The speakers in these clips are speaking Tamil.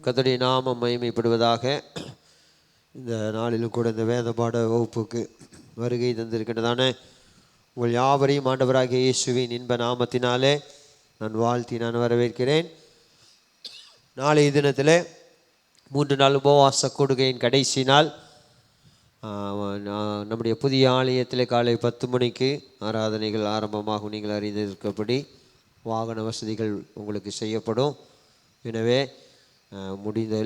கர்த்தருடைய நாமம் மகிமைப்படுவதாக. இந்த நாளிலும் கூட இந்த வேத பாட வகுப்புக்கு வருகை தந்திருக்கின்றதான உங்கள் யாவரையும் ஆண்டவராகிய இயேசுவின் இன்ப நாமத்தினாலே நான் வாழ்த்தி நான் வரவேற்கிறேன். நாளைய தினத்தில் 3 நாள் உபவாச கொடுகையின் கடைசி நாள். நம்முடைய புதிய ஆலயத்தில் காலை 10 மணிக்கு ஆராதனைகள் ஆரம்பமாகும். நீங்கள் அறிந்திருக்கப்படி வாகன வசதிகள் உங்களுக்கு செய்யப்படும். எனவே முடிந்த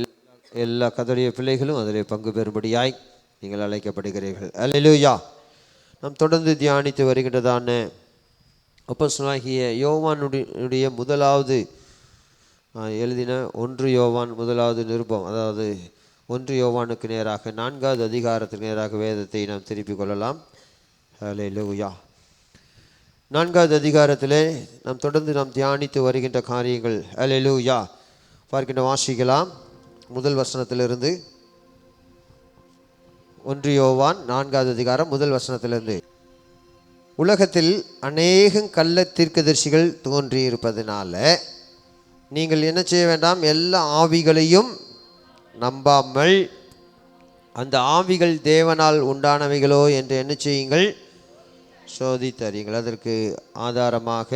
எல்லா கர்த்தருடைய பிள்ளைகளும் அதில் பங்கு பெறும்படியாய் நீங்கள் அழைக்கப்படுகிறீர்கள். அல்லேலூயா. நாம் தொடர்ந்து தியானித்து வருகின்றதான அப்போஸ்தலனாகிய யோவானுடைய முதலாவது எழுதின 1 யோவான் முதலாவது நிருபம், அதாவது 1 யோவானுக்கு நேராக 4வது அதிகாரத்துக்கு நேராக வேதத்தை நாம் திருப்பிக் கொள்ளலாம். அல்லேலூயா. 4வது அதிகாரத்திலே நாம் தொடர்ந்து தியானித்து வருகின்ற காரியங்கள். அல்லேலூயா. பார்க்கின்ற வாசிக்கலாம். முதல் வசனத்திலிருந்து 1 யோவான் 4வது அதிகாரம் முதல் வசனத்திலிருந்து. உலகத்தில் அநேகம் கள்ள தீர்க்கதரிசிகள் தோன்றியிருப்பதனால நீங்கள் என்ன செய்ய வேண்டாம், எல்லா ஆவிகளையும் நம்பாமல் அந்த ஆவிகள் தேவனால் உண்டானவைகளோ என்று என்ன செய்யுங்கள், சோதித்தறியுங்கள். அதற்கு ஆதாரமாக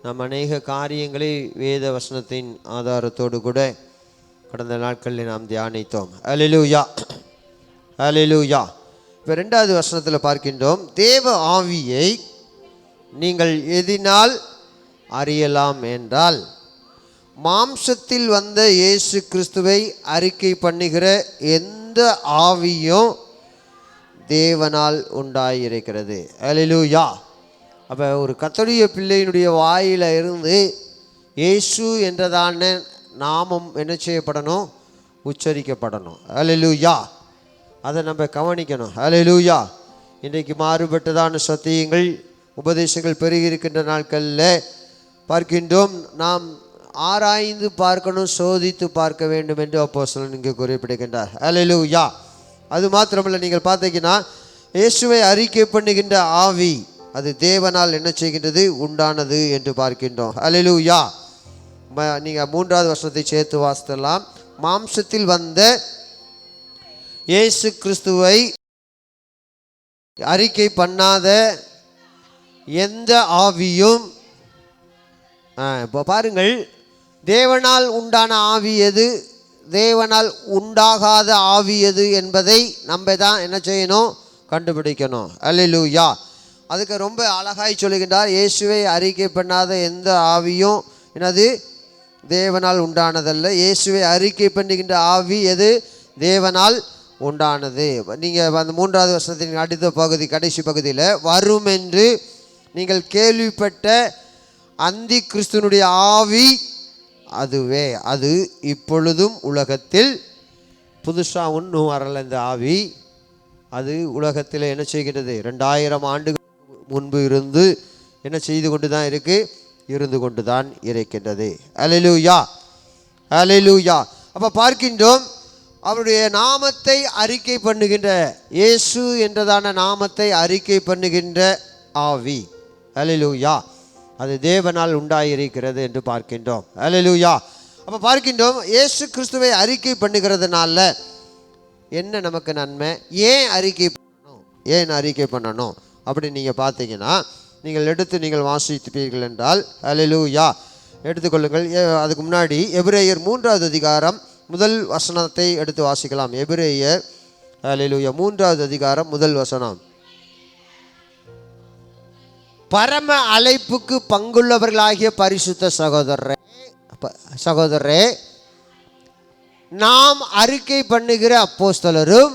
நாம் அநேக காரியங்களை வேத வசனத்தின் ஆதாரத்தோடு கூட கடந்த நாட்களில் நாம் தியானித்தோம். அல்லேலூயா, அல்லேலூயா. இப்போ 2வது வசனத்தில் பார்க்கின்றோம், தேவ ஆவியை நீங்கள் எதினால் அறியலாம் என்றால் மாம்சத்தில் வந்த இயேசு கிறிஸ்துவை அறிக்கை பண்ணுகிற எந்த ஆவியும் தேவனால் உண்டாயிருக்கிறது. அல்லேலூயா. அப்போ ஒரு கர்த்தருடைய பிள்ளையினுடைய வாயில் இருந்து இயேசு என்றதான நாமம் என்ன செய்யப்படணும், உச்சரிக்கப்படணும். அல்லேலூயா. அதை நம்ம கவனிக்கணும். அல்லேலூயா. இன்றைக்கு மாறுபட்டதான சத்தியங்கள் உபதேசங்கள் பெருகி இருக்கின்ற நாட்களில் பார்க்கின்றோம், நாம் ஆராய்ந்து பார்க்கணும், சோதித்து பார்க்க வேண்டும் என்று அப்போஸ்தலன் இங்கே குறிப்பிடுகின்றார். அல்லேலூயா. அது மாத்திரமல்ல, நீங்கள் பார்த்தீங்கன்னா இயேசுவை அறிக்கை பண்ணுகின்ற ஆவி அது தேவனால் என்ன செய்கின்றது, உண்டானது என்று பார்க்கின்றோம். அல்லேலூயா. நீங்கள் 3வது வசனத்தை சேர்த்து வாசித்தலாம். மாம்சத்தில் வந்த இயேசு கிறிஸ்துவை அறிக்கை பண்ணாத எந்த ஆவியும், இப்போ பாருங்கள், தேவனால் உண்டான ஆவி எது, தேவனால் உண்டாகாத ஆவி எது என்பதை நம்ம தான் என்ன செய்யணும், கண்டுபிடிக்கணும். அல்லேலூயா. அதுக்கு ரொம்ப அழகாய் சொல்லுகின்றார், இயேசுவை அறிக்கை பண்ணாத எந்த ஆவியும் என்னது, தேவனால் உண்டானதல்ல. இயேசுவை அறிக்கை பண்ணுகின்ற ஆவி எது, தேவனால் உண்டானது. நீங்கள் அந்த 3வது வசனத்தின் அடுத்த பகுதி, கடைசி பகுதியில், வரும் என்று நீங்கள் கேள்விப்பட்ட அந்தி கிறிஸ்துனுடைய ஆவி அதுவே, அது இப்பொழுதும் உலகத்தில் புதுசாக ஒன்றும் வரல. இந்த ஆவி அது உலகத்தில் என்ன செய்கிறது, 2000 ஆண்டுகள் முன்பு இருந்து என்ன செய்து கொண்டு தான் இருந்து கொண்டு தான் இருக்கின்றது. அல்லேலூயா, அல்லேலூயா. அப்போ பார்க்கின்றோம், அவருடைய நாமத்தை அறிக்கை பண்ணுகின்ற, இயேசு என்றதான நாமத்தை அறிக்கை பண்ணுகின்ற ஆவி, அல்லேலூயா, அது தேவனால் உண்டாயிருக்கிறது என்று பார்க்கின்றோம். அல்லேலூயா. அப்போ பார்க்கின்றோம், இயேசு கிறிஸ்துவை அறிக்கை பண்ணுகிறதுனால என்ன நமக்கு நன்மை, ஏன் அறிக்கை பண்ணணும், ஏன் அறிக்கை பண்ணணும் அப்படி நீங்கள் பார்த்தீங்கன்னா, நீங்கள் எடுத்து வாசிப்பீர்கள் என்றால், அல்லேலூயா, எடுத்துக்கொள்ளுங்கள். அதுக்கு முன்னாடி எபிரேயர் 3வது அதிகாரம் முதல் வசனத்தை எடுத்து வாசிக்கலாம். எபிரேயர், அல்லேலூயா, 3வது அதிகாரம் முதல் வசனம். பரம அழைப்புக்கு பங்குள்ளவர்களாகிய பரிசுத்த சகோதரரே, நாம் அறிக்கை பண்ணுகிற அப்போஸ்தலரும்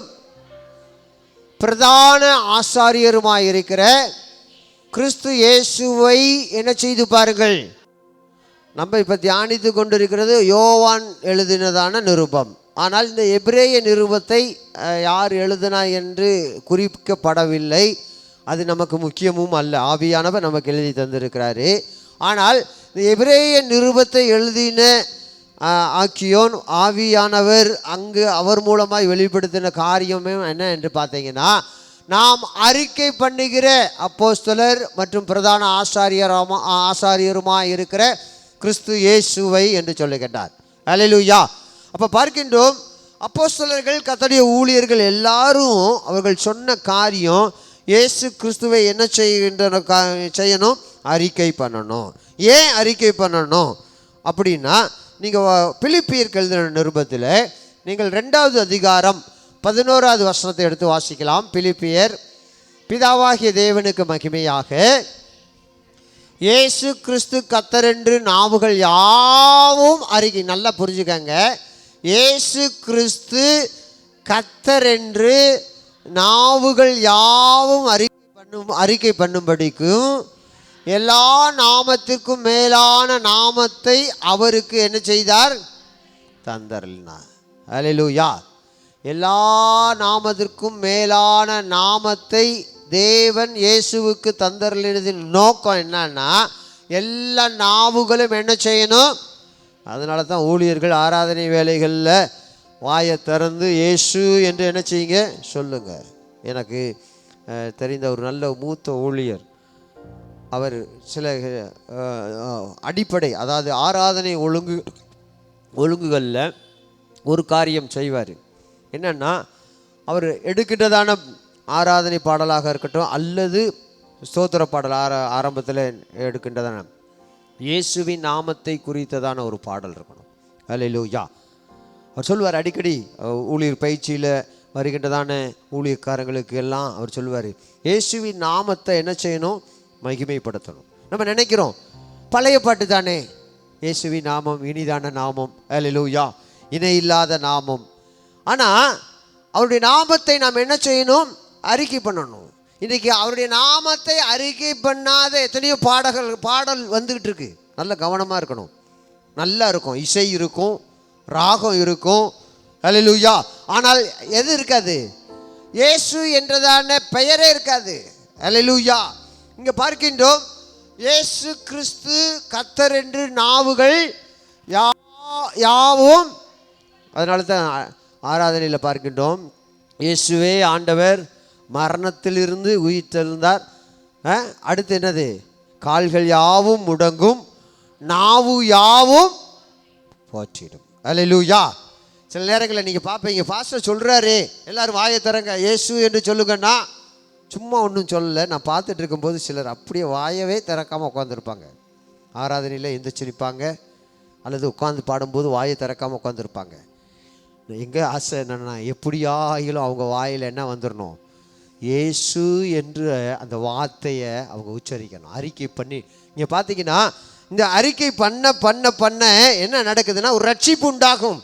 பிரதான ஆசாரியருமாயிருக்கிற கிறிஸ்து இயேசுவை என்ன செய்து பாருங்கள். நம்ம இப்போ தியானித்து கொண்டிருக்கிறது யோவான் எழுதினதான நிருபம். ஆனால் இந்த எபிரேய நிருபத்தை யார் எழுதினா என்று குறிப்பிக்கப்படவில்லை. அது நமக்கு முக்கியமும் அல்ல. ஆவியானவர் நமக்கு எழுதி தந்திருக்கிறாரு. ஆனால் இந்த எபிரேய நிருபத்தை எழுதின ஆக்கியோன் ஆவியானவர் அங்கு அவர் மூலமாய் வெளிப்படுத்தின காரியமே என்ன என்று பார்த்தீங்கன்னா, நாம் அறிக்கை பண்ணுகிற அப்போஸ்தலர் மற்றும் பிரதான ஆசாரியருமாய் இருக்கிற கிறிஸ்து இயேசுவை என்று சொல்லுகின்றார். அல்லேலூயா. அப்போ பார்க்கின்றோம், அப்போஸ்தலர்கள் கர்த்தருடைய ஊழியர்கள் எல்லாரும் அவர்கள் சொன்ன காரியம் இயேசு கிறிஸ்துவை என்ன செய்யணும்? அறிக்கை பண்ணணும். ஏன் அறிக்கை பண்ணணும் அப்படின்னா, நீங்கள் பிலிப்பியருக்கு எழுதின நிருபத்தில் நீங்கள் 2வது அதிகாரம் 11வது வசனத்தை எடுத்து வாசிக்கலாம். பிலிப்பியர், பிதாவாகிய தேவனுக்கு மகிமையாக இயேசு கிறிஸ்து கர்த்தரென்று நாவுகள் யாவும் அறிக்கை. நல்லா புரிஞ்சுக்கங்க, இயேசு கிறிஸ்து கர்த்தரென்று நாவுகள் யாவும் அறிக்கை பண்ணும்படிக்கும் எல்லா நாமத்திற்கும் மேலான நாமத்தை அவருக்கு என்ன செய்தார்? தந்தருளினார். அல்லேலூயா. எல்லா நாமத்திற்கும் மேலான நாமத்தை தேவன் இயேசுவுக்கு தந்தருளினதின் நோக்கம் என்னன்னா, எல்லா நாவுகளும் என்ன செய்யணும்? அதனால தான் ஊழியர்கள் ஆராதனை வேலைகளில் வாயை திறந்து இயேசு என்று என்ன செய்யுங்க? சொல்லுங்க. எனக்கு தெரிந்த ஒரு நல்ல மூத்த ஊழியர், அவர் சில அடிப்படை, அதாவது ஆராதனை ஒழுங்குகளில் ஒரு காரியம் செய்வார். என்னென்னா, அவர் எடுக்கின்றதான ஆராதனை பாடலாக இருக்கட்டும் அல்லது ஸ்தோத்திர பாடல் ஆரம்பத்தில் எடுக்கின்றதான இயேசுவின் நாமத்தை குறித்ததான ஒரு பாடல் இருக்கணும். அல்லேலூயா. அவர் சொல்லுவார் அடிக்கடி ஊழியர் பயிற்சியில் வருகின்றதான ஊழியக்காரங்களுக்கு எல்லாம் அவர் சொல்லுவார், இயேசுவின் நாமத்தை என்ன செய்யணும்? மகிமைப்படுத்தணும். நம்ம நினைக்கிறோம் பழைய பாட்டு தானே, இயேசுவின் நாமம் இனிதான நாமம், அல்லேலூயா, இணை இல்லாத நாமம். ஆனால் அவருடைய நாமத்தை நாம் என்ன செய்யணும்? அறிக்கை பண்ணணும். இன்றைக்கி அவருடைய நாமத்தை அறிக்கை பண்ணாத எத்தனையோ பாடல் வந்துக்கிட்டு இருக்கு. நல்ல கவனமாக இருக்கணும். நல்லா இருக்கும், இசை இருக்கும், ராகம் இருக்கும், அல்லேலூயா. ஆனால் எது இருக்காது? இயேசு என்றதான பெயரே இருக்காது. அல்லேலூயா. இங்கே பார்க்கின்றோம், இயேசு கிறிஸ்து கர்த்தர் என்று நாவுகள் யாவும். அதனால தான் ஆராதனையில் பார்க்கின்றோம், இயேசுவே ஆண்டவர், மரணத்திலிருந்து உயிர்த்தெழுந்தார். அடுத்து என்னது? கால்கள் யாவும் முடங்கும், நாவு யாவும் போற்றிடும். அல்லேலூயா. சில நேரங்களில் நீங்கள் பார்ப்பீங்க, பாஸ்டர் சொல்கிறாரு எல்லாரும் வாயை திறங்க இயேசு என்று சொல்லுங்கன்னா, சும்மா ஒன்றும் சொல்லலை. நான் பார்த்துட்டு இருக்கும்போது சிலர் அப்படியே வாயவே திறக்காமல் உட்காந்துருப்பாங்க. ஆராதனையில் எந்திரிச்சிருப்பாங்க அல்லது உட்காந்து பாடும்போது வாயை திறக்காமல் உட்காந்துருப்பாங்க. எங்கே ஆசை என்னென்னா, எப்படியாயிலும் அவங்க வாயில் என்ன வந்துடணும்? இயேசு என்று அந்த வார்த்தையை அவங்க உச்சரிக்கணும், அறிக்கை பண்ணி. இங்கே பார்த்தீங்கன்னா, இந்த அறிக்கை பண்ண என்ன நடக்குதுன்னா, ஒரு ரட்சிப்பு உண்டாகும்.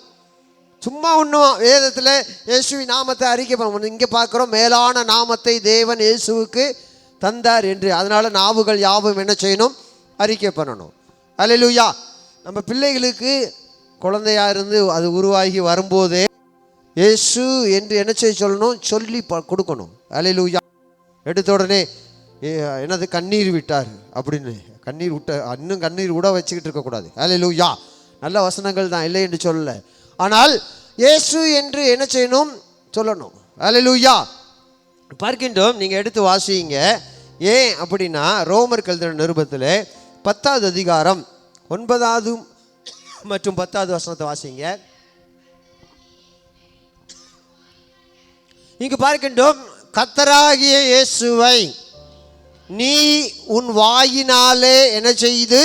சும்மா ஒன்றும் வேதத்தில் இயேசுவின் நாமத்தை அறிக்கை பண்ண, இங்கே பார்க்குறோம் மேலான நாமத்தை தேவன் இயேசுவுக்கு தந்தார் என்று. அதனால் நாவுகள் யாவும் என்ன செய்யணும்? அறிக்கை பண்ணணும். அல்லேலூயா. நம்ம பிள்ளைகளுக்கு குழந்தையாக இருந்து அது உருவாகி வரும்போதே இயேசு என்று என்ன செய்ய சொல்லணும்? சொல்லி கொடுக்கணும். அல்லேலூயா. எடுத்த உடனே என்னது கண்ணீர் விட்டார் அப்படின்னு கண்ணீர் விட்ட, இன்னும் கண்ணீர் விட வச்சுக்கிட்டு இருக்கக்கூடாது. அல்லேலூயா. நல்ல வசனங்கள் தான், இல்லை என்று சொல்லலை. ஆனால் இயேசு என்று என்ன செய்யணும்? சொல்லணும். அல்லேலூயா. பார்க்கின்றோம், நீங்கள் எடுத்து வாசிங்க. ஏன் அப்படின்னா, ரோமர் எழுதின நிருபத்தில் 10வது அதிகாரம் 9வது மற்றும் 10வது வசனத்தை வாசிங்க. இங்கு பார்க்கின்றோம், கர்த்தராகிய இயேசுவை நீ உன் வாயினாலே என்ன செய்து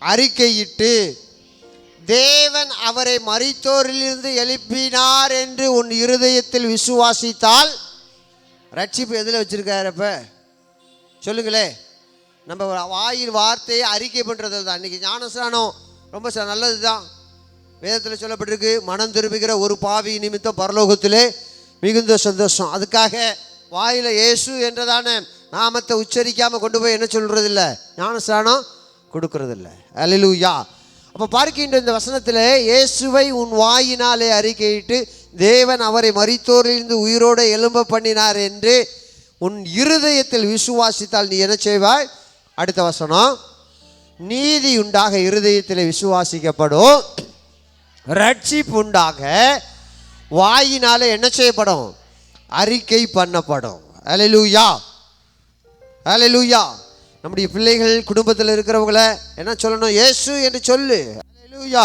அறிக்கையிட்டு தேவன் அவரை மரித்தோரிலிருந்து எழுப்பினார் என்று உன் இருதயத்தில் விசுவாசித்தால் ரட்சிப்பு. எதில் வச்சுருக்காரப்ப சொல்லுங்களே. நம்ம வாயில் வார்த்தையை அறிக்கை பண்ணுறது தான். இன்றைக்கி ஞானஸ்நானம் ரொம்ப நல்லது தான். வேதத்தில் சொல்லப்பட்டிருக்கு, மனம் திரும்புகிற ஒரு பாவி நிமித்தம் பரலோகத்திலே மிகுந்த சந்தோஷம். அதுக்காக வாயில் இயேசு என்றதான நாமத்தை உச்சரிக்காமல் கொண்டு போய் என்ன சொல்கிறதில்ல? ஞானஸ்நானம் கொடுக்கறதில்ல. அல்லேலூயா. அப்போ பார்க்கின்ற இந்த வசனத்தில், இயேசுவை உன் வாயினாலே அறிக்கையிட்டு தேவன் அவரை மரித்தோரிலிருந்து உயிரோடு எழும்ப பண்ணினார் என்று உன் இருதயத்தில் விசுவாசித்தால் நீ என்ன செய்வாய்? அடுத்த வசனம், நீதி உண்டாக இருதயத்தில் விசுவாசிக்கப்படும், ரட்சிப்பு உண்டாக வாயினாலே என்ன செய்யப்படும்? அறிக்கை பண்ணப்படும். அல்லேலூயா. அல்லேலூயா. நம்முடைய பிள்ளைகள் குடும்பத்தில் இருக்கிறவங்கள என்ன சொல்லணும்? இயேசு என்று சொல்லு. அல்லேலூயா.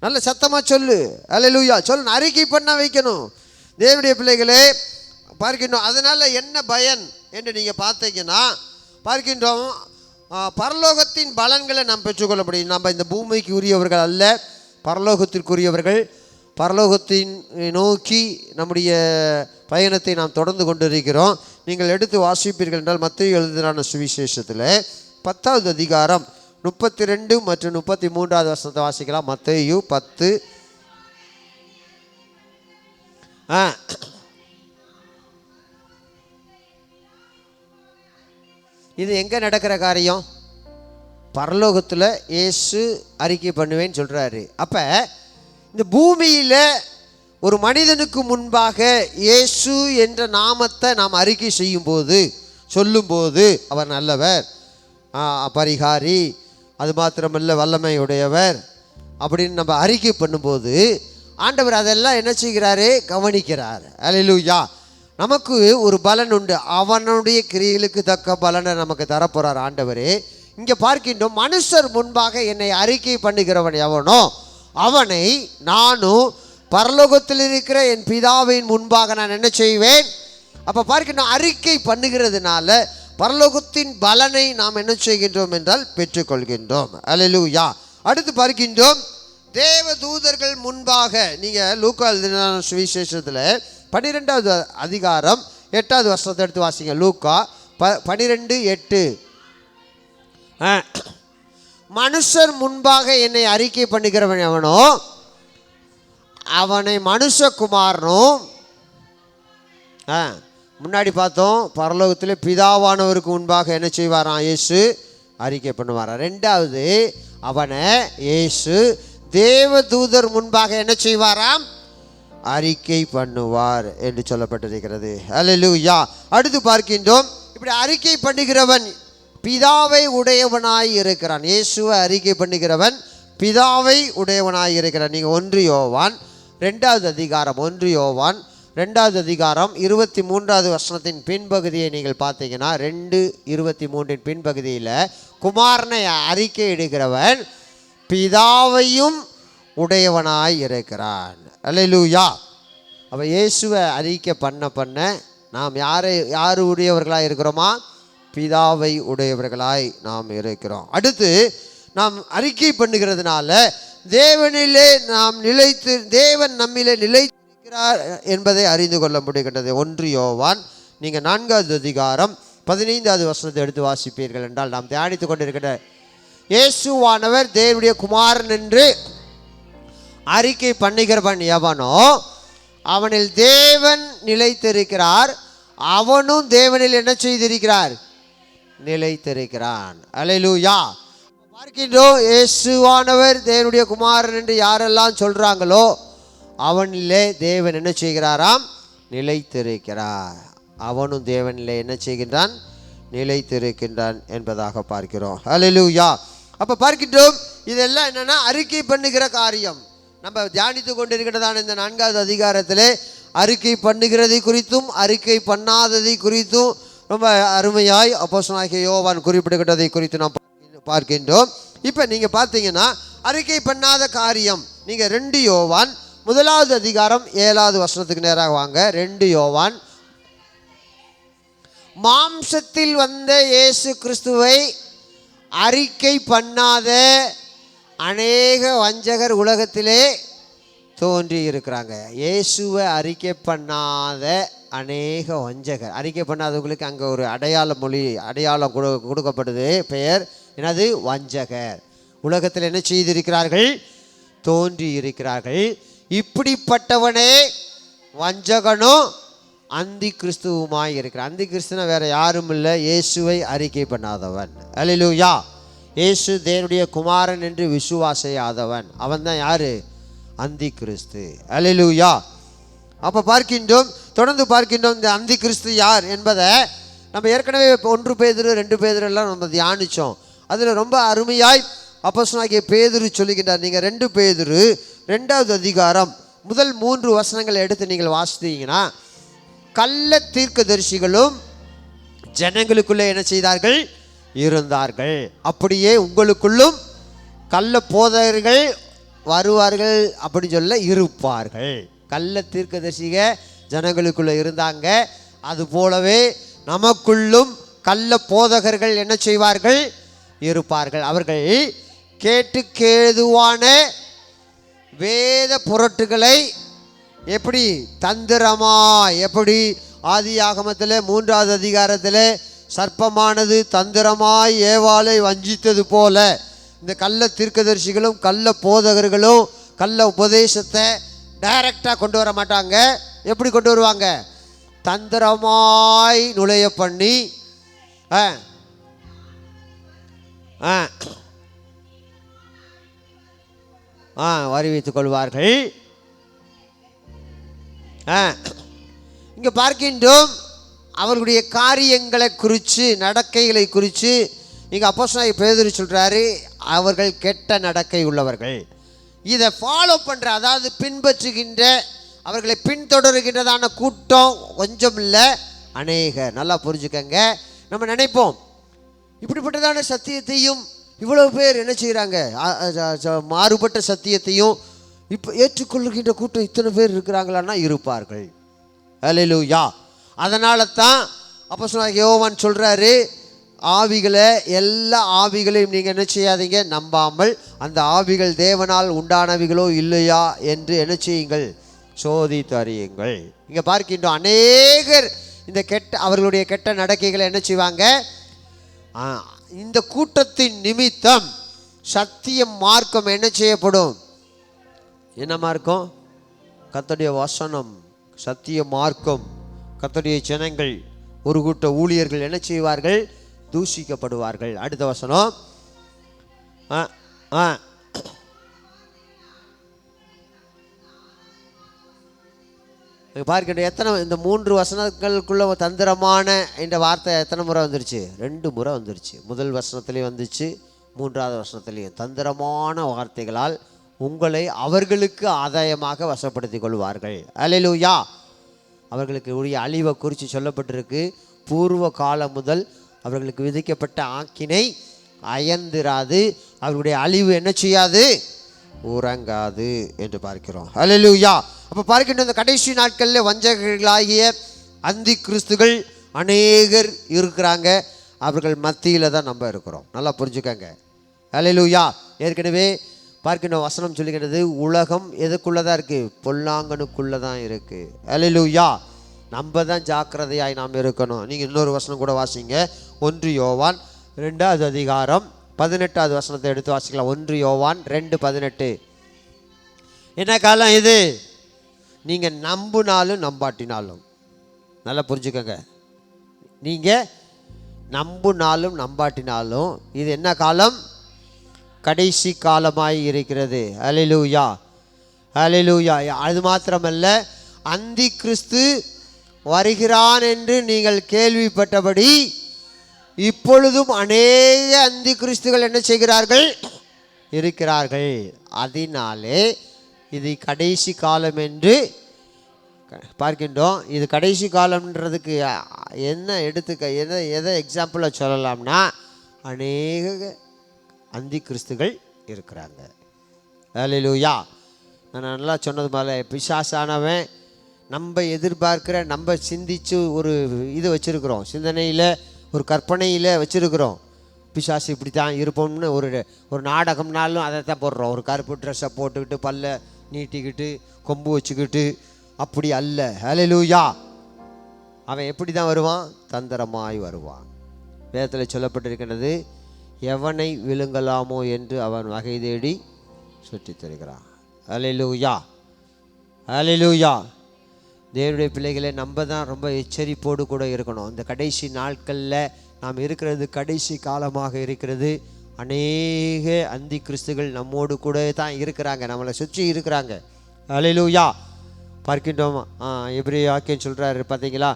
நல்ல சத்தமாக சொல்லு. அல்லேலூயா சொல்லு, அறிக்கை பண்ண வைக்கணும். தேவனுடைய பிள்ளைகளே பார்க்கின்றோம். அதனால் என்ன பயன் என்று நீங்கள் பார்த்தீங்கன்னா பார்க்கின்றோம், பரலோகத்தின் பலன்களை நாம் பெற்றுக்கொள்ள முடியும். நம்ம இந்த பூமிக்கு உரியவர்கள் அல்ல, பரலோகத்திற்குரியவர்கள். பரலோகத்தின் நோக்கி நம்முடைய பயணத்தை நாம் தொடர்ந்து கொண்டிருக்கிறோம். நீங்கள் எடுத்து வாசிப்பீர்கள் என்றால் மத்தேயு எழுதின சுவிசேஷத்தில் 10வது அதிகாரம் 32 மற்றும் 33வது வசனத்தை வாசிக்கலாம். மத்தேயு 10. இது எங்கே நடக்கிற காரியம்? பரலோகத்தில் இயேசு அறிக்கை பண்ணுவேன்னு சொல்கிறாரு. அப்போ இந்த பூமியில் ஒரு மனிதனுக்கு முன்பாக இயேசு என்ற நாமத்தை நாம் அறிக்கை செய்யும்போது, சொல்லும்போது, அவர் நல்லவர், பரிகாரி, அது மாத்திரமல்ல வல்லமையுடையவர் அப்படின்னு நம்ம அறிக்கை பண்ணும்போது ஆண்டவர் அதெல்லாம் என்ன செய்கிறாரு? கவனிக்கிறார். அல்லேலூயா. நமக்கு ஒரு பலன் உண்டு. அவனுடைய கிரியைகளுக்கு தக்க பலனை நமக்கு தரப்போகிறார் ஆண்டவரே. இங்கே பார்க்கின்றோம், மனுஷர் முன்பாக என்னை அறிக்கை பண்ணுகிறவன் எவனோ அவனை நானும் பரலோகத்தில் இருக்கிற என் பிதாவின் முன்பாக நான் என்ன செய்வேன்? அப்போ பார்க்கின்றோம், அறிக்கை பண்ணுகிறதுனால பரலோகத்தின் பலனை நாம் என்ன செய்கின்றோம் என்றால் பெற்றுக்கொள்கின்றோம். அல்லேலூயா. அடுத்து பார்க்கின்றோம், தேவ தூதர்கள் முன்பாக. நீங்கள் லூக்கா எழுதின சுவிசேஷத்தில் 12வது அதிகாரம் 8வது வசனத்தை எடுத்து வாசிங்க. லூக்கா 12:8. மனுஷர் முன்பாக என்னை அறிக்கை பண்ணுகிறவன் எவனோ அவனை மனுஷகுமாரனும். முன்னாடி பார்த்தோம், பரலோகத்தில் பிதாவானவருக்கு முன்பாக என்ன செய்வாராம்? இயேசு அறிக்கை பண்ணுவாராம். ரெண்டாவது, அவனை இயேசு தேவ தூதர் முன்பாக என்ன செய்வாராம்? அறிக்கை பண்ணுவார் என்று சொல்லப்பட்டிருக்கிறது. அல்லேலூயா. அடுத்து பார்க்கின்றோம், இப்படி அறிக்கை பண்ணுகிறவன் பிதாவை உடையவனாய் இருக்கிறான். இயேசுவை அறிக்கை பண்ணுகிறவன் பிதாவை உடையவனாய் இருக்கிறான். நீங்கள் 1 யோவான் 2வது அதிகாரம் 1 யோவான் 2வது அதிகாரம் 23வது வசனத்தின் பின்பகுதியை நீங்கள் பார்த்தீங்கன்னா 2:23 பின்பகுதியில் குமாரனை அறிக்கை இடுகிறவன் பிதாவையும் உடையவனாய் இருக்கிறான். அல்லேலூயா. அப்போ இயேசுவை அறிக்கை பண்ண நாம் யார் உடையவர்களாக இருக்கிறோமா? பிதாவை உடையவர்களாய் நாம் இருக்கிறோம். அடுத்து நாம் அறிக்கை பண்ணுகிறதுனால தேவனிலே நாம் நிலைத்து, தேவன் நம்மிலே நிலைத்திருக்கிறார் என்பதை அறிந்து கொள்ள முடிகின்றது. 1 யோவான் நீங்கள் 4வது அதிகாரம் 15வது வசனத்தை எடுத்து வாசிப்பீர்கள் என்றால் நாம் தியானித்து கொண்டிருக்கிற இயேசுவானவர் தேவனுடைய குமாரன் என்று அறிக்கை பண்ணுகிறவன் எவனோ அவனில் தேவன் நிலைத்திருக்கிறார், அவனும் தேவனில் என்ன செய்திருக்கிறார்? நிலைத்திருக்கிறான். அல்லேலூயா. பார்க்கின்றோம், இயேசுவானவர் தேவனுடைய குமாரன் என்று யாரெல்லாம் சொல்கிறாங்களோ அவனிலே தேவன் என்ன செய்கிறாராம்? நிலைத்திருக்கிறார். அவனும் தேவனிலே என்ன செய்கின்றான்? நிலைத்திருக்கின்றான் என்பதாக பார்க்கிறோம். அல்லேலூயா. அப்போ பார்க்கின்றோம், இதெல்லாம் என்னென்னா அறிக்கை பண்ணுகிற காரியம். நம்ம தியானித்து கொண்டிருக்கிறதான இந்த 4வது அதிகாரத்தில் அறிக்கை பண்ணுகிறதை குறித்தும் அறிக்கை பண்ணாததை குறித்தும் ரொம்ப அருமையாய் அப்போஸ்தலனாகிய யோவான் குறிப்பிடுகிறதை குறித்து நாம் பார்க்கின்றோம். இப்போ நீங்கள் பார்த்தீங்கன்னா அறிக்கை பண்ணாத காரியம், நீங்கள் 2 யோவான் 1வது அதிகாரம் 7வது வசனத்துக்கு நேராக வாங்க. 2 யோவான். மாம்சத்தில் வந்த இயேசு கிறிஸ்துவை அறிக்கை பண்ணாத அநேக வஞ்சகர் உலகத்திலே தோன்றி இருக்கிறாங்க. இயேசுவை அறிக்கை பண்ணாத அநேக வஞ்சகர். அறிக்கை பண்ணாதவங்களுக்கு அங்கே ஒரு அடையாளம் கொடுக்கப்படுது. பெயர் என்னது? வஞ்சகர். உலகத்தில் என்ன செய்திருக்கிறார்கள்? தோன்றி இருக்கிறார்கள். இப்படிப்பட்டவனே வஞ்சகனும் அந்தி கிறிஸ்துவுமாய் இருக்கிறான். அந்தி கிறிஸ்துனா வேற யாரும் இல்லை, இயேசுவை அறிக்கை பண்ணாதவன். அல்லேலூயா. இயேசு தேவனுடைய குமாரன் என்று விசுவாசியாதவன், அவன் தான் யாரு? அந்தி கிறிஸ்து. அல்லேலூயா. அப்போ பார்க்கின்றோம், தொடர்ந்து பார்க்கின்றோம் இந்த அந்தி கிறிஸ்து யார் என்பதை நம்ம ஏற்கனவே 1 பேதுரு 2 பேதுரு எல்லாம் நம்ம தியானித்தோம். அதில் ரொம்ப அருமையாய் அப்போஸ்தலனாகிய பேதுரு சொல்லுகின்றார். நீங்கள் 2 பேதுரு 2வது அதிகாரம் முதல் 3 வசனங்களை எடுத்து நீங்கள் வாசித்தீங்கன்னா, கள்ள தீர்க்கதரிசிகளும் ஜனங்களுக்குள்ளே என்ன செய்தார்கள்? இருந்தார்கள். அப்படியே உங்களுக்குள்ளும் கள்ள போதகர்கள் வருவார்கள், அப்படி சொல்ல இருப்பார்கள். கள்ள தீர்க்கதரிசிக ஜனங்களுக்குள்ள இருந்தாங்க. அது போலவே நமக்குள்ளும் கள்ள போதகர்கள் என்ன செய்வார்கள்? இருப்பார்கள். அவர்கள் கேட்டுக்கேதுவான வேத பொருட்களை எப்படி தந்திரமா, எப்படி ஆதியாகமத்தில் 3வது அதிகாரத்தில் சர்ப்பமானது தந்திரமாய் ஏவாளை வஞ்சித்தது போல இந்த கள்ள தீர்க்கதரிசிகளும் கள்ள போதகர்களும் கள்ள உபதேசத்தை டைரக்டாக கொண்டு வர மாட்டாங்க. எப்படி கொண்டு வருவாங்க? தந்திரமாய் நுழைய பண்ணி அறிவித்துக் கொள்வார்கள். இங்கே பார்க்கின்றோம் அவர்களுடைய காரியங்களை குறித்து, நடக்கைகளை குறித்து இங்கே அப்போஸ்தலனாகிய பேதுரு சொல்கிறாரு, அவர்கள் கெட்ட நடக்கை உள்ளவர்கள். இதை ஃபாலோ பண்ணுற, அதாவது பின்பற்றுகின்ற, அவர்களை பின்தொடர்கின்றதான கூட்டம் கொஞ்சம் இல்லை, அநேகர். நல்லா புரிஞ்சுக்கங்க. நம்ம நினைப்போம் இப்படிப்பட்டதான சத்தியத்தையும் இவ்வளவு பேர் என்ன செய்கிறாங்க, மாறுபட்ட சத்தியத்தையும் இப்போ ஏற்றுக்கொள்கின்ற கூட்டம் இத்தனை பேர் இருக்கிறாங்களான்னா இருப்பார்கள். அல்லேலூயா. அதனால தான் அப்போஸ்தலனாகிய யோவான் சொல்கிறாரு, ஆவிகளை, எல்லா ஆவிகளையும் நீங்கள் என்ன செய்யாதீங்க, நம்பாமல் அந்த ஆவிகள் தேவனால் உண்டானவிகளோ இல்லையா என்று என்ன செய்யுங்கள், சோதித்து அறியுங்கள். இங்கே பார்க்கின்றோம் அநேகர் இந்த அவர்களுடைய கெட்ட நடக்கைகளை என்ன செய்வாங்க, இந்த கூட்டத்தின் நிமித்தம் சத்திய மார்க்கம் என்ன செய்யப்படும்? என்ன மார்க்கம்? கர்த்தருடைய வசனம், சத்திய மார்க்கம். கர்த்தருடைய ஜனங்கள், ஒரு கூட்ட ஊழியர்கள் என்ன செய்வார்கள்? தூஷிக்கப்படுவார்கள். அடுத்த வசனம், பார்க்கின்ற எத்தனை, இந்த 3 வசனங்களுக்குள்ள தந்திரமான இந்த வார்த்தை எத்தனை முறை வந்துருச்சு? 2 முறை வந்துருச்சு. முதல் வசனத்திலையும் வந்துச்சு, 3வது வசனத்திலையும். தந்திரமான வார்த்தைகளால் உங்களை அவர்களுக்கு ஆதாயமாக வசப்படுத்திக் கொள்வார்கள். அல்லேலூயா. அவர்களுக்கு உரிய அழிவை குறித்து சொல்லப்பட்டிருக்கு. பூர்வ காலம் முதல் அவர்களுக்கு விதிக்கப்பட்ட ஆக்கினை அயர்ந்திராது, அவர்களுடைய அழிவு என்ன செய்யாது? உறங்காது என்று பார்க்கிறோம். அல்லேலூயா. அப்போ பார்க்கின்ற இந்த கடைசி நாட்களில் வஞ்சகர்களாகிய அந்தி கிறிஸ்துகள் அநேகர் இருக்கிறாங்க. அவர்கள் மத்தியில் தான் நம்ம இருக்கிறோம். நல்லா புரிஞ்சுக்கங்க. அல்லேலூயா. ஏற்கனவே பார்க்கின்ற வசனம் சொல்லுகிறது, உலகம் எதுக்குள்ளே தான் இருக்குது? பொல்லாங்கனுக்குள்ளே தான் இருக்குது. அல்லேலூயா. நம்ம தான் ஜாக்கிரதையாய் நாம் இருக்கணும். நீங்கள் இன்னொரு வசனம் கூட வாசிங்க. 1 யோவான் 2வது அதிகாரம் 18வது வசனத்தை எடுத்து வாசிக்கலாம். 1 யோவான் 2:18. என்ன காலம் இது? நீங்கள் நம்பினாலும் நம்பாட்டினாலும், நல்லா புரிஞ்சுக்கங்க, நீங்கள் நம்பினாலும் நம்பாட்டினாலும் இது என்ன காலம்? கடைசி காலமாய் இருக்கிறது. அல்லேலூயா. அல்லேலூயா. அது மாத்திரமல்ல, அந்தி கிறிஸ்து வருகிறான் என்று நீங்கள் கேள்விப்பட்டபடி இப்பொழுதும் அநேக அந்தி கிறிஸ்துகள் என்ன செய்கிறார்கள்? இருக்கிறார்கள். அதனாலே இது கடைசி காலம் என்று பார்க்கின்றோம். இது கடைசி காலம்ன்றதுக்கு என்ன எதை எக்ஸாம்பிளாக சொல்லலாம்னா, அநேக அந்தி கிறிஸ்துகள் இருக்கிறாங்க. அல்லேலூயா. நான் நல்லா சொன்னது போல, பிசாசானவன் நம்ம எதிர்பார்க்கிற, நம்ம சிந்திச்சு ஒரு இது வச்சுருக்கிறோம், சிந்தனையில் ஒரு கற்பனையில் வச்சுருக்கிறோம். பிசாசு இப்படி தான் இருப்போம்னு ஒரு நாடகம்னாலும் அதை தான் போடுறோம். ஒரு கருப்பு ட்ரெஸ்ஸை போட்டுக்கிட்டு, பல்ல நீட்டிக்கிட்டு, கொம்பு வச்சுக்கிட்டு, அப்படி அல்ல. அல்லேலூயா. அவன் எப்படி தான் வருவான்? தந்திரமாய் வருவான். வேதத்தில் சொல்லப்பட்டிருக்கிறது, எவனை விழுங்கலாமோ என்று அவன் வகை தேடி சுற்றித் தருகிறான். அல்லேலூயா. அல்லேலூயா. தேவனுடைய பிள்ளைகளை நம்ம தான் ரொம்ப எச்சரிப்போடு கூட இருக்கணும். இந்த கடைசி நாட்களில் நாம் இருக்கிறது கடைசி காலமாக இருக்கிறது. அநேக அந்தி கிறிஸ்துகள் நம்மோடு கூட தான் இருக்கிறாங்க, நம்மளை சுற்றி இருக்கிறாங்க. அல்லேலூயா. பார்க்கின்றோம். எபிரேய வாக்கியம் சொல்கிறாரு பார்த்தீங்களா?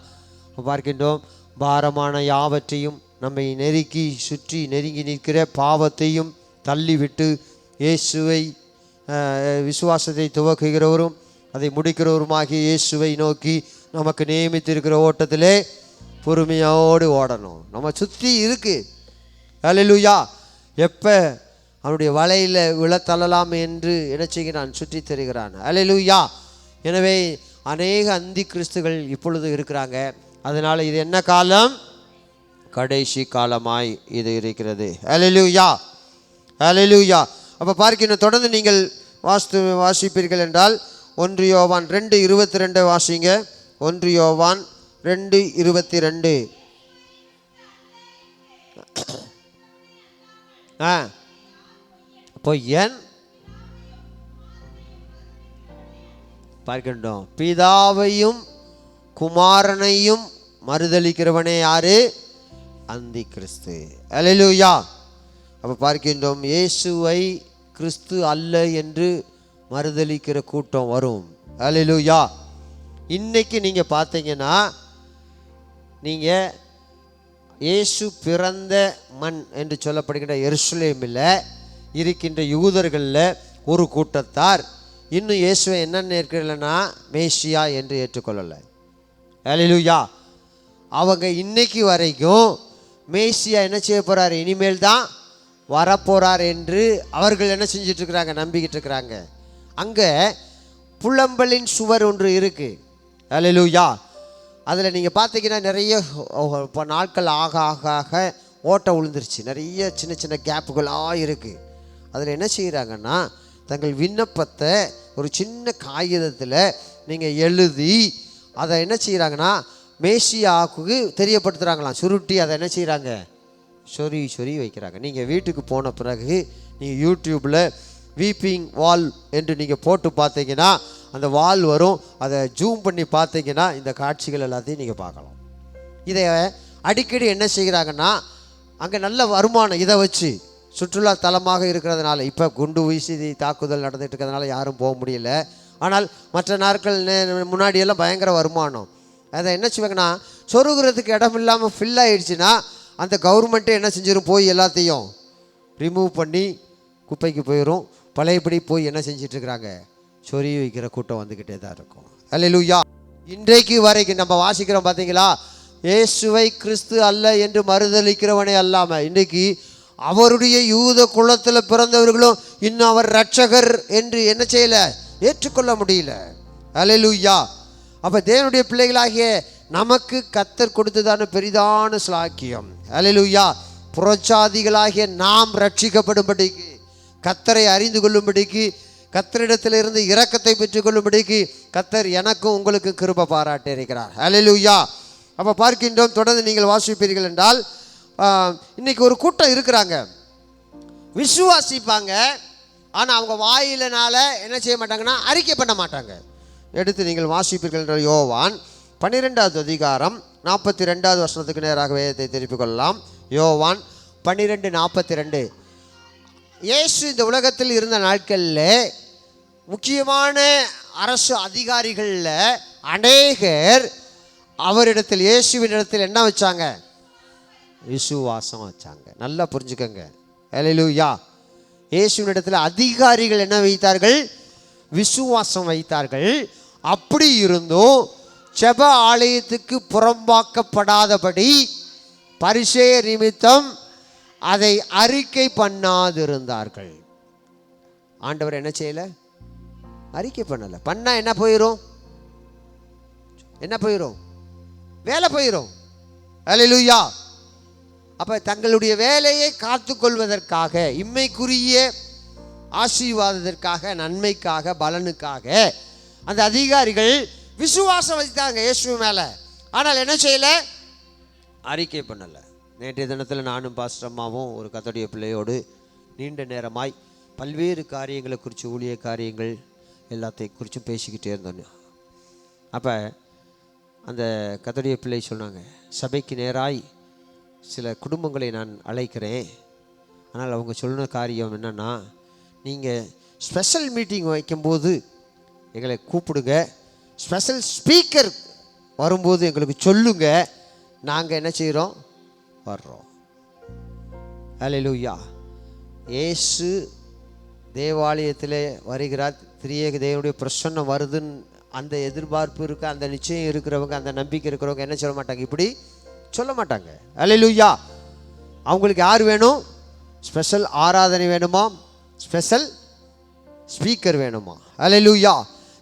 பார்க்கின்றோம், பாரமான யாவற்றையும் நம்மை சுற்றி நெருங்கி நிற்கிற பாவத்தையும் தள்ளிவிட்டு இயேசுவை, விசுவாசத்தை துவக்குகிறவரும் அதை முடிக்கிறவருமாகிய இயேசுவை நோக்கி நமக்கு நியமித்திருக்கிற ஓட்டத்திலே பொறுமையோடு ஓடணும். நம்ம சுற்றி இருக்குது. அல்லேலூயா. எப்போ அவனுடைய வலையில் விழத்தள்ளலாம் என்று என்ன செய்கிறான்? சுற்றி தருகிறான். அல்லேலூயா. எனவே அநேக அந்தி கிறிஸ்துகள் இப்பொழுது இருக்கிறாங்க. அதனால் இது என்ன காலம்? கடைசி காலமாய் இது இருக்கிறது. அல்லேலூயா, அல்லேலூயா. அப்போ பார்க்கணும், தொடர்ந்து நீங்கள் வாசிப்பீர்கள் என்றால் 1 யோவான் 2:22 வாசிங்க. 1 யோவான் 2:22. அப்போ என் பார்க்கின்றோம், பிதாவையும் குமாரனையும் மறுதலிக்கிறவனே யாரு? அந்தி கிறிஸ்து. அல்லேலூயா. அப்போ பார்க்கின்றோம், இயேசுவை கிறிஸ்து அல்ல என்று மறுதலிக்கிற கூட்டம் வரும். அல்லேலூயா. இன்னைக்கு நீங்கள் பார்த்தீங்கன்னா, நீங்கள் இயேசு பிறந்த மண் என்று சொல்லப்படுகின்ற எருசலேமில் இருக்கின்ற யூதர்களில் ஒரு கூட்டத்தார் இன்னும் இயேசுவை என்னென்னு ஏற்கலைன்னா மேசியா என்று ஏற்றுக்கொள்ளலை. அல்லேலூயா. அவங்க இன்னைக்கு வரைக்கும் மேசியா என்ன செய்ய போகிறார், இனிமேல் தான் வரப்போகிறார் என்று அவர்கள் என்ன செஞ்சிட்ருக்கிறாங்க? நம்பிக்கிட்டு இருக்கிறாங்க. அங்கே புலம்பலின் சுவர் ஒன்று இருக்குது. அல்லேலூயா. அதில் நீங்கள் பார்த்தீங்கன்னா நிறைய இப்போ நாட்கள் ஆக ஆக ஆக ஓட்டை விழுந்துருச்சு. நிறைய சின்ன சின்ன கேப்புகளாக இருக்குது. அதில் என்ன செய்கிறாங்கன்னா, தங்கள் விண்ணப்பத்தை ஒரு சின்ன காகிதத்தில் நீங்கள் எழுதி அதை என்ன செய்கிறாங்கன்னா மேசியாவுக்கு தெரியப்படுத்துகிறாங்களாம். சுருட்டி அதை என்ன செய்கிறாங்க? சொறி வைக்கிறாங்க. நீங்கள் வீட்டுக்கு போன பிறகு நீங்கள் யூடியூப்பில் வீப்பிங் வால் என்று நீங்கள் போட்டு பார்த்தீங்கன்னா அந்த வால் வரும். அதை ஜூம் பண்ணி பார்த்தீங்கன்னா இந்த காட்சிகள் எல்லாத்தையும் நீங்கள் பார்க்கலாம். இதை அடிக்கடி என்ன செய்கிறாங்கன்னா, அங்கே நல்ல வருமானம் இதை வச்சு சுற்றுலா தலமாக இருக்கிறதுனால, இப்போ குண்டு வீசி தாக்குதல் நடந்துட்டு இருக்கிறதுனால யாரும் போக முடியல. ஆனால் மற்ற நாட்கள் முன்னாடியெல்லாம் பயங்கர வருமானம். அதை என்ன செய்வாங்கன்னா, சொருகிறதுக்கு இடம் இல்லாமல் ஃபில் ஆகிடுச்சுன்னா அந்த கவர்மெண்ட்டே என்ன செஞ்சிடும், போய் எல்லாத்தையும் ரிமூவ் பண்ணி குப்பைக்கு போயிடும். பழையபடி போய் என்ன செஞ்சிட்ருக்கிறாங்க, சொறி வைக்கிற கூட்டம் வந்துக்கிட்டே தான் இருக்கும். அல்லேலூயா. இன்றைக்கு வரைக்கும் நம்ம வாசிக்கிறோம் பார்த்தீங்களா, இயேசுவை கிறிஸ்து அல்ல என்று மறுதலிக்கிறவனே அல்லாமல் இன்றைக்கு அவருடைய யூத குலத்தில் பிறந்தவர்களும் இன்னும் அவர் இரட்சகர் என்று என்ன செய்யலை, ஏற்றுக்கொள்ள முடியல. அல்லேலூயா. அப்போ தேவனுடைய பிள்ளைகளாகிய நமக்கு கர்த்தர் கொடுத்ததான பெரிதான ஸ்லாக்கியம். அல்லேலூயா. புறச்சாதிகளாகிய நாம் ரட்சிக்கப்படும்படிக்கு, கர்த்தரை அறிந்து கொள்ளும்படிக்கு, கர்த்தரிடத்திலிருந்து இரக்கத்தை பெற்றுக்கொள்ளும்படிக்கு கர்த்தர் எனக்கும் உங்களுக்கு கிருபை பாராட்டி இருக்கிறார். அல்லேலூயா. அப்போ பார்க்கின்றோம், தொடர்ந்து நீங்கள் வாசிப்பீர்கள் என்றால், இன்னைக்கு ஒரு கூட்டம் இருக்கிறாங்க, விசுவாசிப்பாங்க, ஆனால் அவங்க வாயிலனால என்ன செய்ய மாட்டாங்கன்னா அறிக்கை பண்ண மாட்டாங்க. எடுத்து நீங்கள் வாசிப்பீர்கள் என்ற யோவான் 12வது அதிகாரம் 42வது வசனத்துக்கு நேராக வேதத்தை திருப்பிக் கொள்ளலாம். யோவான் 12:42. இயேசு இந்த உலகத்தில் இருந்த நாட்களில் முக்கியமான அரசு அதிகாரிகளில் அநேகர் அவரிடத்தில், இயேசுவின் இடத்தில் என்ன வச்சாங்க? விசுவாசம் வச்சாங்க. நல்லா புரிஞ்சுக்கங்க. அல்லேலூயா. இயேசுவின் இடத்துல அதிகாரிகள் என்ன வைத்தார்கள்? விசுவாசம் வைத்தார்கள். அப்படி இருந்தும் ஜெப ஆலயத்துக்கு புறம்பாக்கப்படாதபடி பரிசேய நிமித்தம் அதை அறிக்கை பண்ணாதிருந்தார்கள். ஆண்டவர் என்ன செய்யல? அறிக்கை பண்ணல. பண்ணா என்ன போயிடும்? என்ன போயிடும்? வேலை போயிடும். அல்லேலூயா. அப்ப தங்களுடைய வேலையை காத்து கொள்வதற்காக, இம்மைக்குரிய ஆசீர்வாதத்திற்காக, நன்மைக்காக, பலனுக்காக அந்த அதிகாரிகள் விசுவாசம் வைத்தாங்க இயேசு மேல. ஆனால் என்ன செய்யல? அறிக்கை பண்ணல. நேற்றைய தினத்தில் நானும் பாஸ்டர் அம்மாவும் ஒரு கர்த்தருடைய பிள்ளையோடு நீண்ட நேரமாய் பல்வேறு காரியங்களை குறித்து, ஊழிய காரியங்கள் எல்லாத்தையும் குறித்து பேசிக்கிட்டே இருந்தோம். அப்போ அந்த கர்த்தருடைய பிள்ளை சொன்னாங்க, சபைக்கு நேராய் சில குடும்பங்களை நான் அழைக்கிறேன். ஆனால் அவங்க சொன்ன காரியம் என்னென்னா, நீங்கள் ஸ்பெஷல் மீட்டிங் வைக்கும்போது எங்களை கூப்பிடுங்க, ஸ்பெஷல் ஸ்பீக்கர் வரும்போது எங்களுக்கு சொல்லுங்க, நாங்கள் என்ன செய்கிறோம்? வர்றோம். அல்லேலூயா. இயேசு தேவாலயத்தில் வருகிறார், திரியேக தேவனுடைய பிரசன்னம் வருதுன்னு அந்த எதிர்பார்ப்பு இருக்க, அந்த நிச்சயம் இருக்கிறவங்க, அந்த நம்பிக்கை இருக்கிறவங்க என்ன சொல்ல மாட்டாங்க? இப்படி சொல்ல மாட்டாங்க. அல்லேலூயா. அவங்களுக்கு யார் வேணும்? ஸ்பெஷல் ஆராதனை வேணுமா? ஸ்பெஷல் ஸ்பீக்கர் வேணுமா? அல்லேலூயா.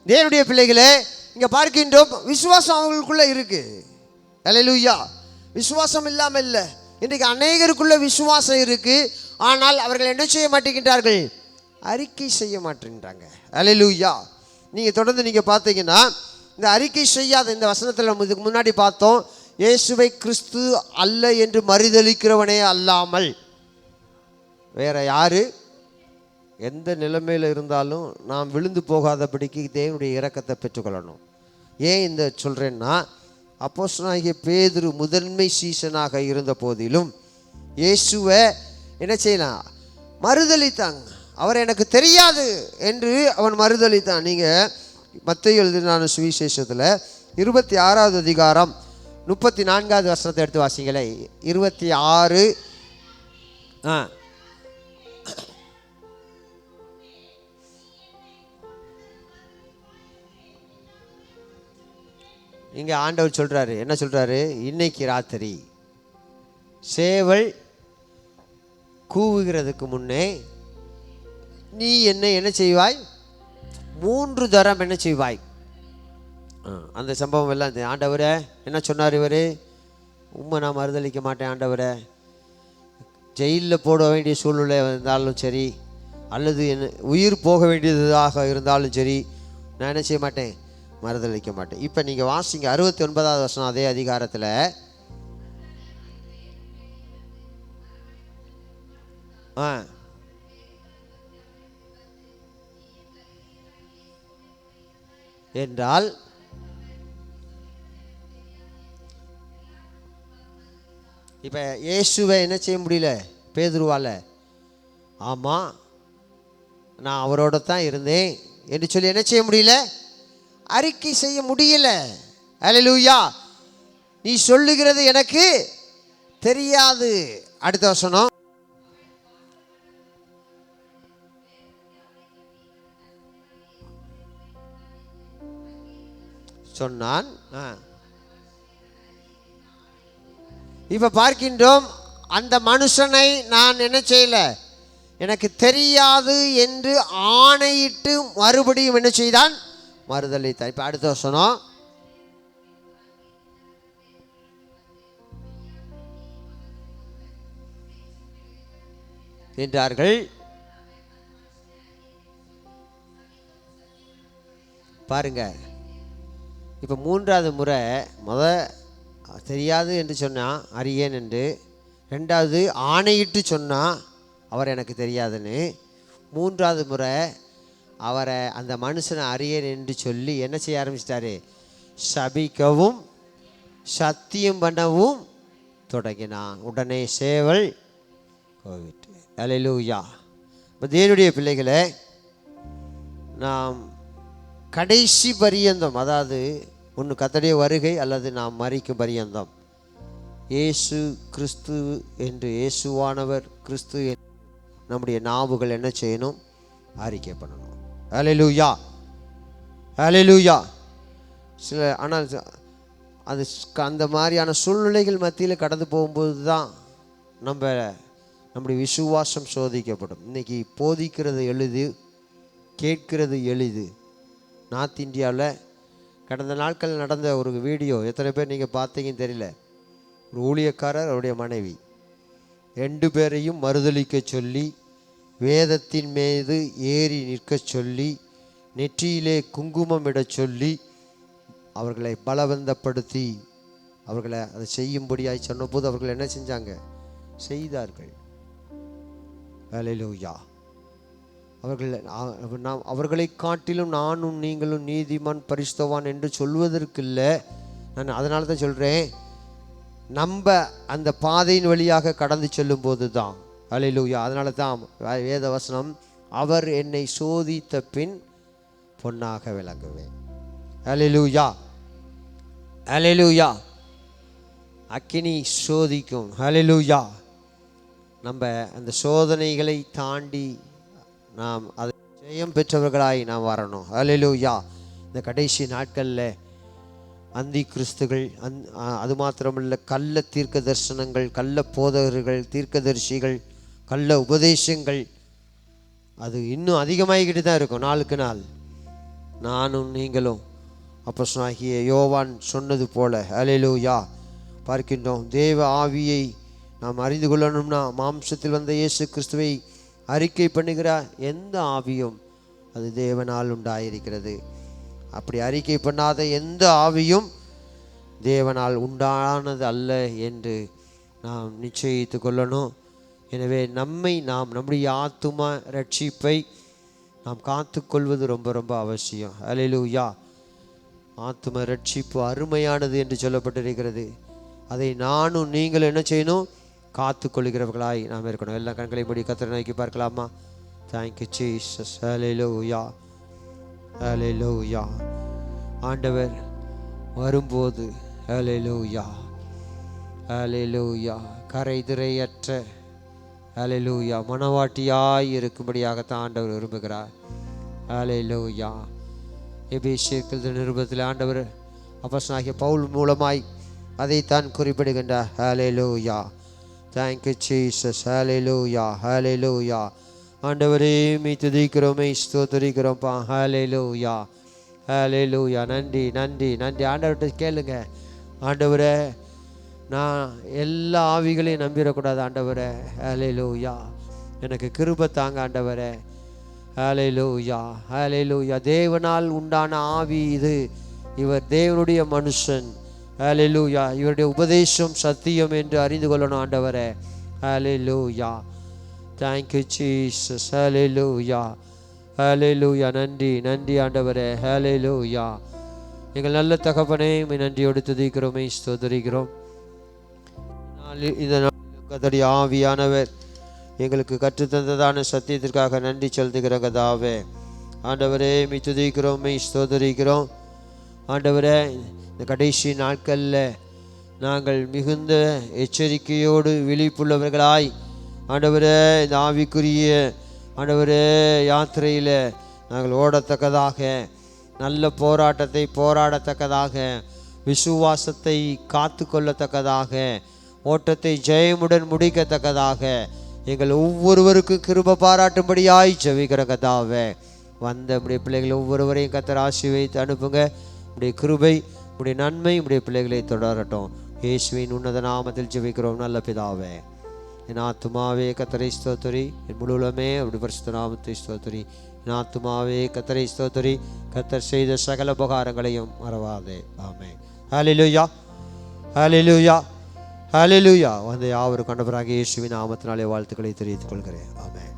தேவனுடைய பிள்ளைகளே, இங்கே பார்க்கின்றோம், விசுவாசம் அவங்களுக்குள்ள இருக்கு. அல்லேலூயா. விசுவாசம் இல்லாமல் இல்லை. இன்றைக்கு அநேகருக்குள்ள விசுவாசம் இருக்கு, ஆனால் அவர்கள் என்ன செய்ய மாட்டேங்கின்றார்கள்? அறிக்கை செய்ய மாட்டேங்கிறாங்க. அல்லேலூயா. நீங்கள் தொடர்ந்து நீங்கள் பார்த்தீங்கன்னா, இந்த அறிக்கை செய்யாத இந்த வசனத்தில் நம்ம இதுக்கு முன்னாடி பார்த்தோம், இயேசுவை கிறிஸ்து அல்ல என்று மறுதலிக்கிறவனே அல்லாமல் வேற யாரு எந்த நிலைமையில் இருந்தாலும் நாம் விழுந்து போகாதபடிக்கு தேவனுடைய இரக்கத்தை பெற்றுக்கொள்ளணும். ஏன் இந்த சொல்கிறேன்னா, அப்போஸ்தலனாகிய பேதுரு முதன்மை சீசனாக இருந்த போதிலும் இயேசுவை என்ன செய்யலாம்? மறுதலித்தாங்க. அவர் எனக்கு தெரியாது என்று அவன் மறுதலித்தான். நீங்கள் மத்தேயு எழுதின சுவிசேஷத்தில் 26வது அதிகாரம் 34வது வசனத்தை எடுத்து வாசிங்களே. 26 இங்கே ஆண்டவர் சொல்கிறாரு, என்ன சொல்கிறாரு? இன்னைக்கு ராத்திரி சேவல் கூவுகிறதுக்கு முன்னே நீ என்ன செய்வாய்? 3 தரம் என்ன செய்வாய்? அந்த சம்பவம் எல்லாம் ஆண்டவரே என்ன சொன்னார் இவர்? உண்மை நான் மறுதளிக்க மாட்டேன் ஆண்டவரே. ஜெயிலில் போட வேண்டிய சூழ்நிலை இருந்தாலும் சரி, அல்லது என்ன உயிர் போக வேண்டியதாக இருந்தாலும் சரி, நான் என்ன செய்ய மாட்டேன்? மறுதளிக்க மாட்டேன். இப்போ நீங்கள் வாசிங்க 69வது வசனம் அதே அதிகாரத்தில். என்றால் இப்போ இயேசுவை என்ன செய்ய முடியல பேதுருவால்? ஆமாம், நான் அவரோட தான் இருந்தேன் என்று சொல்லி என்ன செய்ய முடியல? அறிக்கை செய்ய முடியல. அல்லேலூயா. நீ சொல்லுகிறது எனக்கு தெரியாது. அடுத்த வசனம். சொன்னான். இப்ப பார்க்கின்றோம், அந்த மனுஷனை நான் என்ன செய்யல, எனக்கு தெரியாது என்று ஆணையிட்டு மறுபடியும் என்ன செய்தான்? மறுதலித்தான். இப்ப அடுத்த வசனம். என்றார்கள். பாருங்க, இப்ப 3வது முறை தெரியாது என்று சொன்னா அறியேன் என்று, 2வது ஆணையிட்டு சொன்னா அவர் எனக்கு தெரியாதுன்னு, 3வது முறை அவரை அந்த மனுஷனை அறியேன் என்று சொல்லி என்ன செய்ய ஆரம்பிச்சிட்டாரு? சபிக்கவும் சத்தியம் பண்ணவும் தொடங்கினான். உடனே சேவல் கோவிட்டு. அல்லேலூயா. தேவனுடைய பிள்ளைகளே, நாம் கடைசி பரியந்தம், அதாவது ஒன்று கர்த்தருடைய வருகை அல்லது நாம் மரிக்கும் பரியந்தம், இயேசு கிறிஸ்து என்று, இயேசுவானவர் கிறிஸ்து நம்முடைய நாவுகள் என்ன செய்யணும்? அறிக்கை பண்ணணும். அல்லேலூயா, அல்லேலூயா. ஆனால் அது அந்த மாதிரியான சூழ்நிலைகள் மத்தியில் கடந்து போகும்போது தான் நம்முடைய விசுவாசம் சோதிக்கப்படும். இன்றைக்கி போதிக்கிறது எளிது, கேட்கிறது எளிது. நார்த் இந்தியாவில் கடந்த நாட்கள் நடந்த ஒரு வீடியோ, எத்தனை பேர் நீங்கள் பார்த்தீங்கன்னு தெரியல. ஒரு ஊழியக்காரர், அவருடைய மனைவி 2 பேரையும் மறுதலிக்க சொல்லி, வேதத்தின் மீது ஏறி நிற்க சொல்லி, நெற்றியிலே குங்குமம் இட சொல்லி, அவர்களை பலவந்தப்படுத்தி அவர்களை அதை செய்யும்படியாய் சொன்னபோது அவர்கள் என்ன செஞ்சாங்க? செய்தார்கள். அல்லேலூயா. அவர்களை காட்டிலும் நானும் நீங்களும் நீதிமான் பரிசுத்தவான் என்று சொல்வதற்கு இல்லை. நான் அதனால தான் சொல்கிறேன், நம்ம அந்த பாதையின் வழியாக கடந்து செல்லும் போது தான். அல்லேலூயா. அதனால தான் வேத வசனம், அவர் என்னை சோதித்த பின் பொன்னாக விளங்குவேன். அல்லேலூயா, அல்லேலூயா. அக்கினி சோதிக்கும். அல்லேலூயா. நம்ம அந்த சோதனைகளை தாண்டி நாம் அதை ஜெயம் பெற்றவர்களாய் நாம் வரணும். அல்லேலூயா. இந்த கடைசி நாட்களில் அந்தி கிறிஸ்துகள், அது மாத்திரமல்ல, கள்ள தீர்க்க தரிசனங்கள், கள்ள போதகர்கள், தீர்க்கதரிசிகள், கள்ள உபதேசங்கள் அது இன்னும் அதிகமாகிக்கிட்டு தான் இருக்கும் நாளுக்கு நாள். நானும் நீங்களும் அப்போஸ்தலனாகிய யோவான் சொன்னது போல அல்லேலூயா பார்க்கின்றோம். தேவ ஆவியை நாம் அறிந்து கொள்ளணும்னா மாம்சத்தில் வந்த இயேசு கிறிஸ்துவை அறிக்கை பண்ணுகிற எந்த ஆவியும் அது தேவனால் உண்டாயிருக்கிறது. அப்படி அறிக்கை பண்ணாத எந்த ஆவியும் தேவனால் உண்டானது அல்ல என்று நாம் நிச்சயித்து கொள்ளணும். எனவே நம்முடைய ஆத்தும ரட்சிப்பை நாம் காத்துக்கொள்வது ரொம்ப ரொம்ப அவசியம். அல்லேலூயா. ஆத்தும ரட்சிப்பு அருமையானது என்று சொல்லப்பட்டிருக்கிறது. அதை நானும் நீங்கள் என்ன செய்யணும்? காத்துக்கொள்கிறவர்களாய் நாம் இருக்கணும். எல்லா கண்களை மூடி கர்த்தரை நோக்கி பார்க்கலாமா? Thank you Jesus. அல்லேலூயா அல்லேலூயா. ஆண்டவர் வரும்போது அல்லேலூயா அல்லேலூயா கரைதிரையற்ற அல்லேலூயா மனவாட்டியாய் இருக்கும்படியாகத்தான் ஆண்டவர் விரும்புகிறார். அல்லேலூயா. எபேசியர்கள் நிருபத்தில் ஆண்டவர் அப்போஸ்தலனாகிய பவுல் மூலமாய் அதைத்தான் குறிப்பிடுகின்றார். அல்லேலூயா. Thank you Jesus. அல்லேலூயா அல்லேலூயா. ஆண்டவரே மே துதிக்கிறோமே ஸ்தோத்திரிக்கிறோம்ப்பா. அல்லேலூயா அல்லேலூயா. நன்றி நன்றி நன்றி. ஆண்டவர்கிட்ட கேளுங்க, ஆண்டவரே நான் எல்லா ஆவிகளையும் நம்பிடக்கூடாது ஆண்டவரே. அல்லேலூயா. எனக்கு கிருபை தாங்க ஆண்டவரே. அல்லேலூயா அல்லேலூயா. தேவனால் உண்டான ஆவி இது. இவர் தேவனுடைய மனுஷன். அல்லேலூயா. இவருடைய உபதேசம் சத்தியம் என்று அறிந்து கொள்ளணும் ஆண்டவரே. அல்லேலூயா. Thank you Jesus. அல்லேலூயா அல்லேலூயா. நன்றி நன்றி ஆண்டவரே. அல்லேலூயா. எங்கள் நல்ல தகப்பனே நன்றியோடு துதிக்கிறோமே ஸ்தோத்திரிக்கிறோம். இதனால் கர்த்தருடைய ஆவியானவர் எங்களுக்கு கற்றுத்தந்ததான சத்தியத்திற்காக நன்றி செலுத்துகிற கதாவே. ஆண்டவரே மே துதிக்கிறோம், மே ஸ்தோத்திரிக்கிறோம். ஆண்டவரே இந்த கடைசி நாட்களில் நாங்கள் மிகுந்த எச்சரிக்கையோடு விழிப்புள்ளவர்களாய் ஆண்டவரே இந்த ஆவிக்குரிய ஆண்டவரே யாத்திரையில் நாங்கள் ஓடத்தக்கதாக, நல்ல போராட்டத்தை போராடத்தக்கதாக, விசுவாசத்தை காத்து கொள்ளத்தக்கதாக, ஓட்டத்தை ஜெயமுடன் முடிக்கத்தக்கதாக எங்கள் ஒவ்வொருவருக்கும் கிருபை பாராட்டும்படியாய் ஜெபிக்கிற கர்த்தாவே. வந்த நம்முடைய பிள்ளைகள் ஒவ்வொருவரையும் கர்த்தர் ஆசீர்வதித்து அனுப்புங்க. உடைய கிருபை உடைய நன்மை உடைய பிள்ளைகளை தொடரட்டும். இயேசுவின் உன்னத நாமத்தில் ஜெபிக்கிறோம் நல்ல பிதாவே. என் ஆத்துமாவே கர்த்தரை ஸ்தோத்திரி, என் முழுவதுமே அப்படி பரிசுத்த நாமத்தை ஸ்தோத்திரி. என் ஆத்துமாவே கர்த்தரை ஸ்தோத்திரி, கர்த்தர் செய்த சகல உபகாரங்களையும் மறவாதே. ஆமென். ஹல்லேலூயா ஹல்லேலூயா ஹல்லேலூயா. வந்து யாவரும் கண்டவராக இயேசுவின் நாமத்தினாலே வாழ்த்துக்களை தெரிவித்துக் கொள்கிறேன். ஆமென்.